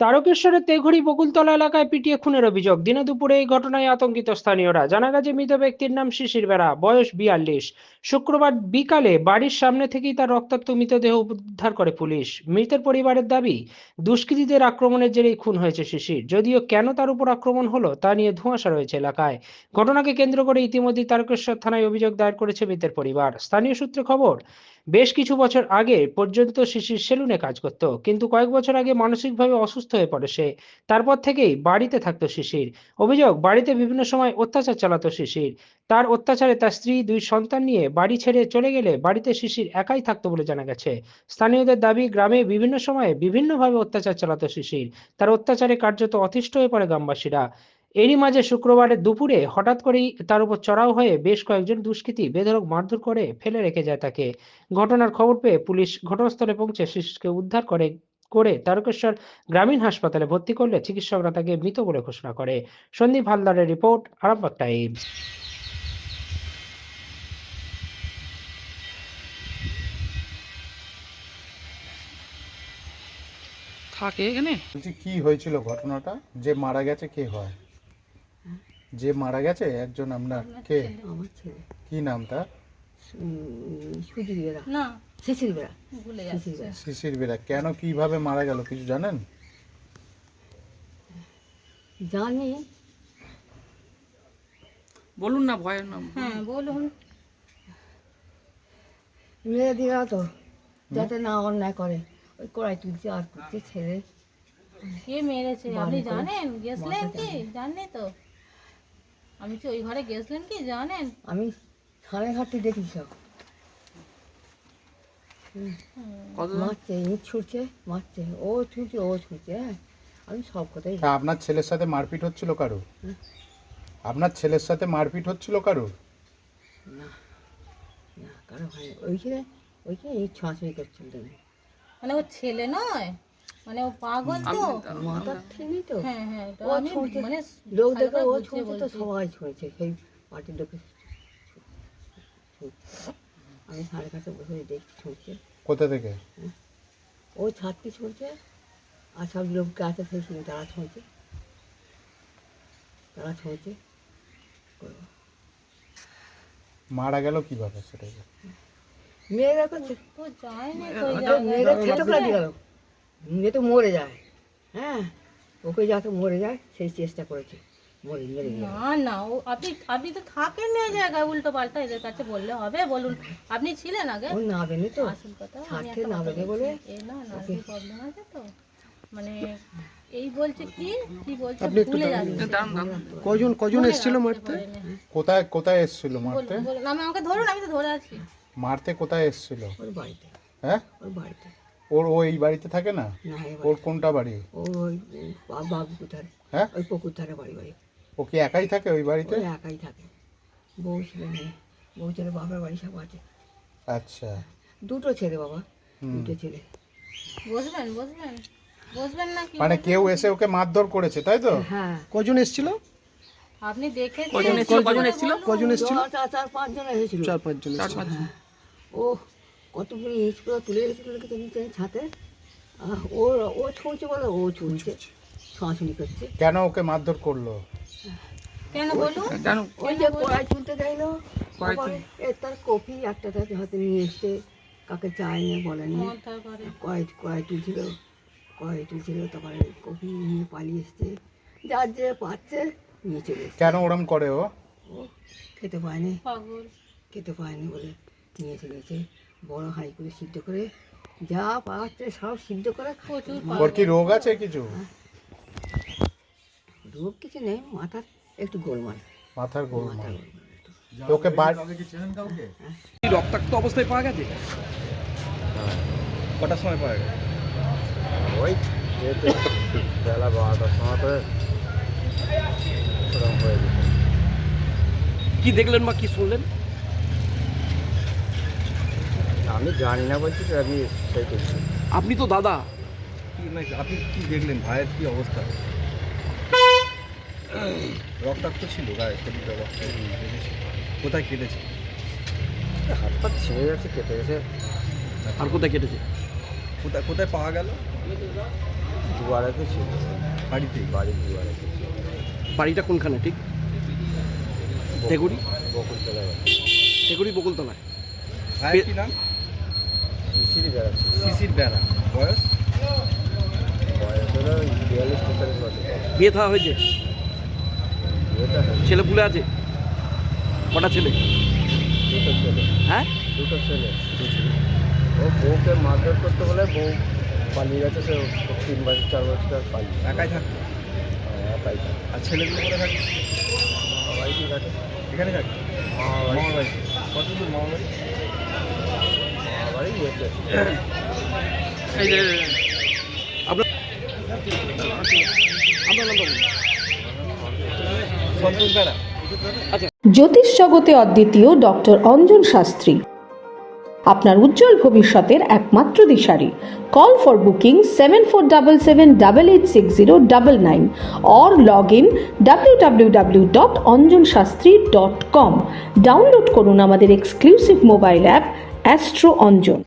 তারকেশ্বরের তেঘড়ি বকুলতলা এলাকায় পিটিয়ে খুনের অভিযোগ। দিনে দুপুরে এই ঘটনায় আতঙ্কিত স্থানীয়রা। জানা গেছে মৃত ব্যক্তির নাম শিশির বেরা, বয়স 42। শুক্রবার বিকালে বাড়ির সামনে থেকেই তার রক্তাক্ত মৃতদেহ উদ্ধার করে পুলিশ। মৃতের পরিবারের দাবি, দুষ্কৃতীদের আক্রমণের জেরেই খুন হয়েছে শিশির। যদিও কেন তার উপর আক্রমণ হলো তা নিয়ে ধোঁয়াশা রয়েছে এলাকায়। ঘটনাকে কেন্দ্র করে ইতিমধ্যেই তারকেশ্বর থানায় অভিযোগ দায়ের করেছে মৃতের পরিবার। স্থানীয় সূত্রে খবর, বেশ কিছু বছর আগে পর্যন্ত শিশির সেলুনে কাজ করত, কিন্তু কয়েক বছর আগে মানসিকভাবে অসুস্থ হয়ে পড়ে সে। তারপর থেকেই বাড়িতে থাকতো শিশির। অভিযোগ, বাড়িতে বিভিন্ন সময় অত্যাচার চালাতো শিশির। তার অত্যাচারে তার স্ত্রী, 2 সন্তান নিয়ে বাড়ি ছেড়ে চলে গেলে বাড়িতে শিশির একাই থাকতো বলে জানা গেছে। স্থানীয়দের দাবি, গ্রামে বিভিন্ন সময়ে বিভিন্নভাবে অত্যাচার চালাতো শিশির। তার অত্যাচারে কার্যত অতিষ্ঠ হয়ে পড়ে গ্রামবাসীরা। এরই মাঝে শুক্রবারের দুপুরে হঠাৎ করেই তার উপর চড়াও হয়ে বেশ কয়েকজন দুষ্কৃতী বেধড়ক মারধর করে ফেলে রেখে যায় তাকে। ঘটনার খবর পেয়ে পুলিশ ঘটনাস্থলে পৌঁছে শিশুকে উদ্ধার করে তারকেশ্বর গ্রামীণ হাসপাতালে ভর্তি করলে চিকিৎসকরা তাকে মৃত বলে ঘোষণা করে। সন্দীপ হালদারের রিপোর্ট, আরামবাগ টাইমস। থাকে এখানে। বলছি কি হয়েছিল ঘটনাটা? যে মারা গেছে কে হয়? যে মারা গেছে একজন আপনার কে? আমার ছেলে। কি নাম তার? সুধীর বেরা, না শিশির বেরা, ভুলে শিশির যাচ্ছে। বেরা। শিশির বেরা। কেন কিভাবে মারা গেল কিছু জানেন? জানি, বলুন না, ভয়ের নাম। হ্যাঁ বলুন। মেরে দিলা তো, যাতে না অন্যায় করে। ওই কড়াই তুলছে আর করছে ছেলে। কে মেরেছে আপনি বাড়ি করে জানেন? গেছিলেন মাথা কি? চাপা। জাননি তো। আমি কি ওই ঘরে গেছিলেন কি জানেন? আমি সাড়ে ঘাটটি দেখি সব কত মারছে, ইট ছুটছে, মারছে, ও ছুটছে, ও ছুটছে। হ্যাঁ, আমি সব কথাই তা আপনার ছেলের সাথে মারপিট হচ্ছিল কারুর? আপনার ছেলের সাথে মারপিট হচ্ছিল কারুর? না, না কারো হয় ওইখানে, ওইখানে ইট ছোঁয়াছুঁয়ি করছিল তুমি। মানে ও ছেলে নয়, মানে ও পাগল তো। মাথার ঠিকই তো। হ্যাঁ হ্যাঁ, এটা ও আমি ছুটছে, মানে লোক ভালো দেখে করে ও বুঝিয়ে ছুটছে তো বলছি। সবাই ছুঁয়েছে, সেই পার্টির লোকে ছুটছে। আমি সাড়ে কাছে বসে দেখছি ছুটছে, কোথা থেকে? ও ছাদটি ছুটছে আর সব লোককে আছে সেই সঙ্গে তারা ছুঁয়েছে, তারা ছুঁয়েছে। মারা গেল কিভাবে সেটাকে? মেয়েরা করছে, তো যায়নি তো ওই জায়গায়। মেয়েরা খেতে করে দিয়ে গেল, মেয়ে তো মরে যায়। হ্যাঁ, ওকে যাতে মরে যায় সেই চেষ্টা করেছে, মেরে দিয়ে গেল। না না, ও আপনি আপনি তো থাকেন না এই জায়গায়, উল্টো পাল্টা এদের কাছে বললে হবে? বলুন, আপনি ছিলেন আগে? ও নাবেনি তো, আসল কথা আমি ছাড়তে একটা কথা নাবেনি বলছি। বলে এই না নার্ভের প্রবলেম আছে তো, মানে এই বলছে কি কি বলছে ভুলে যাচ্ছে। দাঁড়ান দাঁড়ান। কজন এসেছিল মারতে? কোথায় কোথায় এসছিল মারতে? বলুন বলুন, আমাকে ধরুন, আমি তো ধরে আছি। মারতে কোথায় এসছিল? ওর বাড়িতে, হ্যাঁ, ওর বাড়িতে। ও এই বাড়িতে থাকে না? না ওর কোনটা বাড়ি? ওই বাবুপুর ধারে, হ্যাঁ, ওই পুকুর ধারে বাড়ি। ও কি একাই থাকে ওই বাড়িতে? ওই একাই থাকে, বউ ছেলে নেই, বউ ছেলে বাবার বাড়ি সব আছে। আচ্ছা। দুটো ছেলে বাবা, দুটো ছেলে। বসবেন বসবেন বসবেন না কি মানে বলবেন? কেউ এসে ওকে মারধর করেছে তাই তো? হ্যাঁ, কজন এসেছিল? আপনি দেখেছেন? কজন এসেছিল? কজন এসেছিল? কজন এসেছিল? চার পাঁচজন এসেছিল। 4-5 জন চার এসেছিল। পাঁচজন। ও কতগুলো ইটগুলো তুলে রেখেছিল নিচে ছাতে। ও ও ছুঁচছে বলে ও ছুঁচছে, ছোঁয়াছুঁড়ি করছে। কেন ওকে মারধর করলো? কেন বলুন? জানো ওই যে কড়াই তুলতে চাইলো, কড়াই আবার তার কফি একটা তার হাতে নিয়ে এসছে, কাকে চায়নি বলেনি। মাথা করে। কড়াই তুলছিল, তারপরে কফি নিয়ে পালিয়ে এসছে, যার যে পাচ্ছে নিয়ে চলে এসছে। কেন ওরম করে ও? ও খেতে পায়নি, পাগল। খেতে পায়নি বলে নিয়ে চলেছে। বড় হাঁড়ি করে সিদ্ধ করে যা পাচ্ছে সব সিদ্ধ করে খাচ্ছে। প্রচুর ওর কি রোগ আছে কিছু? রোগ কিছু নেই, মাথার একটু গোলমাল। মাথার গোলমাল। মাথার গোলমাল একটু। তো ওকে কি রক্তাক্ত অবস্থায় পাওয়া গেছে? কটার সময় পাওয়া গেছে? ওই যেহেতু বেলা 12টার সময় করে ওরকম হয়ে গেছে। কি দেখলেন বা কি শুনলেন? আমি জানি না বলছি তো, আমি সেই করছি। আপনি তো দাদা। আপনি কি দেখলেন? ভাইয়ের কি অবস্থা? রক্তাক্ত ছিল গায়ে, শরীরটা রক্ত লেগেছে। কোথায় কেটেছে? হাত পা ছিঁড়ে যাচ্ছে, কেটে গেছে। আর কোথায় কেটেছে? কোথায় কোথায় পাওয়া গেল? দুয়ারেতে ছিল, বাড়িতে বাড়ির দুয়ারেতে ছিল। বাড়িটা কোনখানে ঠিক? টেগুড়ি বকুল চলে গেছে। টেগুড়ি বকুলতলায়। ভাইয়ের কি নাম? শিশির বেড়াচ্ছে, শিশির বেড়া। বয়স? বয়স হলো 42-43 বছর। বিয়ে থা হয়েছে? বিয়েটা হয়েছে। ছেলে পুলে আছে? কটা ছেলে? দুটো ছেলে, হ্যাঁ, দুটো ছেলে। ও বউকে মারধর করতে বলে বউ পালিয়ে গেছে, সে 3 বছর 4 বছর পালিয়ে একাই থাকতো? একাই থাকে। আর ছেলেগুলো কোথায় থাকে? সবাই কি থাকে? এখানে থাকে? মামা বাড়ি, মামার বাড়ি। কত দূর মামার বাড়ি? মামা বাড়ি যেতে আপনার নাম বলুন। সন্তোষ বেড়া। জ্যোতিষ জগতে অদ্বিতীয় ডক্টর অঞ্জন শাস্ত্রী আপনার উজ্জ্বল ভবিষ্যতের একমাত্র দিশারি। Call for booking 7477886099 or log in www.anjanshastri.com। Download করুন আমাদের exclusive mobile app Astro Anjan.